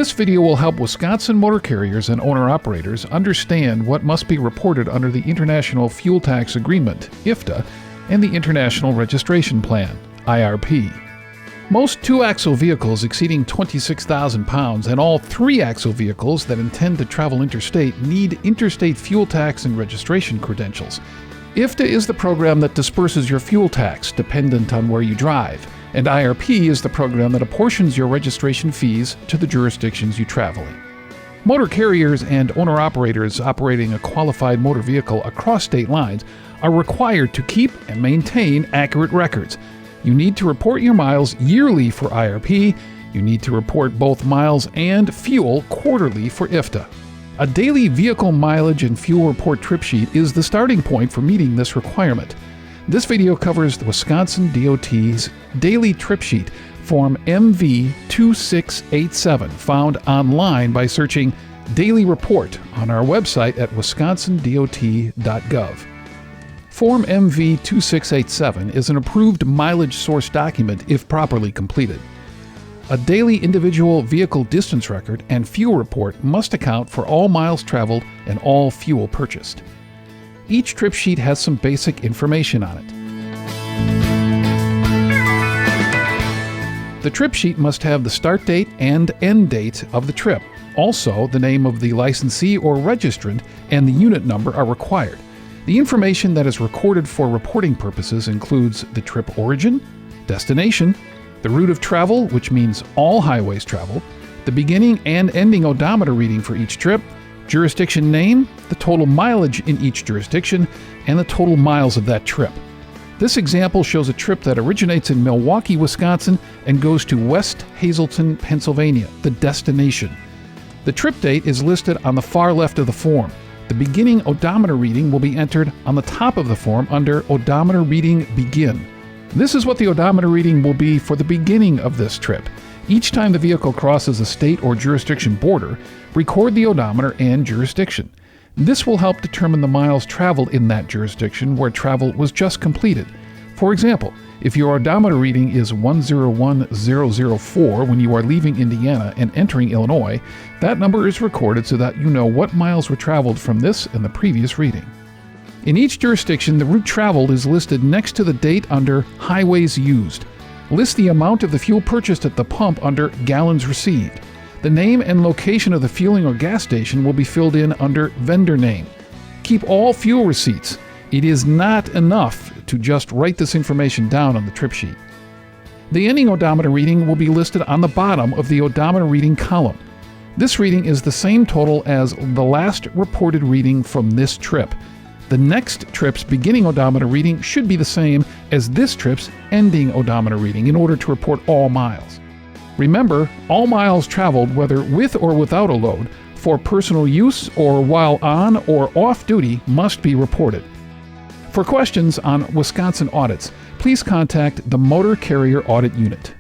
This video will help Wisconsin motor carriers and owner-operators understand what must be reported under the International Fuel Tax Agreement, IFTA, and the International Registration Plan, IRP. Most two-axle vehicles exceeding 26,000 pounds and all three-axle vehicles that intend to travel interstate need interstate fuel tax and registration credentials. IFTA is the program that disperses your fuel tax dependent on where you drive, and IRP is the program that apportions your registration fees to the jurisdictions you travel in. Motor carriers and owner-operators operating a qualified motor vehicle across state lines are required to keep and maintain accurate records. You need to report your miles yearly for IRP. You need to report both miles and fuel quarterly for IFTA. A daily vehicle mileage and fuel report trip sheet is the starting point for meeting this requirement. This video covers the Wisconsin DOT's daily trip sheet, Form MV2687, found online by searching Daily Report on our website at wisconsindot.gov. Form MV2687 is an approved mileage source document if properly completed. A daily individual vehicle distance record and fuel report must account for all miles traveled and all fuel purchased. Each trip sheet has some basic information on it. The trip sheet must have the start date and end date of the trip. Also, the name of the licensee or registrant and the unit number are required. The information that is recorded for reporting purposes includes the trip origin, destination, the route of travel, which means all highways traveled, the beginning and ending odometer reading for each trip, jurisdiction name, the total mileage in each jurisdiction, and the total miles of that trip. This example shows a trip that originates in Milwaukee, Wisconsin, and goes to West Hazelton, Pennsylvania, the destination. The trip date is listed on the far left of the form. The beginning odometer reading will be entered on the top of the form under Odometer Reading Begin. This is what the odometer reading will be for the beginning of this trip. Each time the vehicle crosses a state or jurisdiction border, record the odometer and jurisdiction. This will help determine the miles traveled in that jurisdiction where travel was just completed. For example, if your odometer reading is 101004 when you are leaving Indiana and entering Illinois, that number is recorded so that you know what miles were traveled from this and the previous reading. In each jurisdiction, the route traveled is listed next to the date under Highways Used. List the amount of the fuel purchased at the pump under Gallons Received. The name and location of the fueling or gas station will be filled in under Vendor Name. Keep all fuel receipts. It is not enough to just write this information down on the trip sheet. The ending odometer reading will be listed on the bottom of the odometer reading column. This reading is the same total as the last reported reading from this trip. The next trip's beginning odometer reading should be the same as this trip's ending odometer reading in order to report all miles. Remember, all miles traveled, whether with or without a load, for personal use or while on or off duty, must be reported. For questions on Wisconsin audits, please contact the Motor Carrier Audit Unit.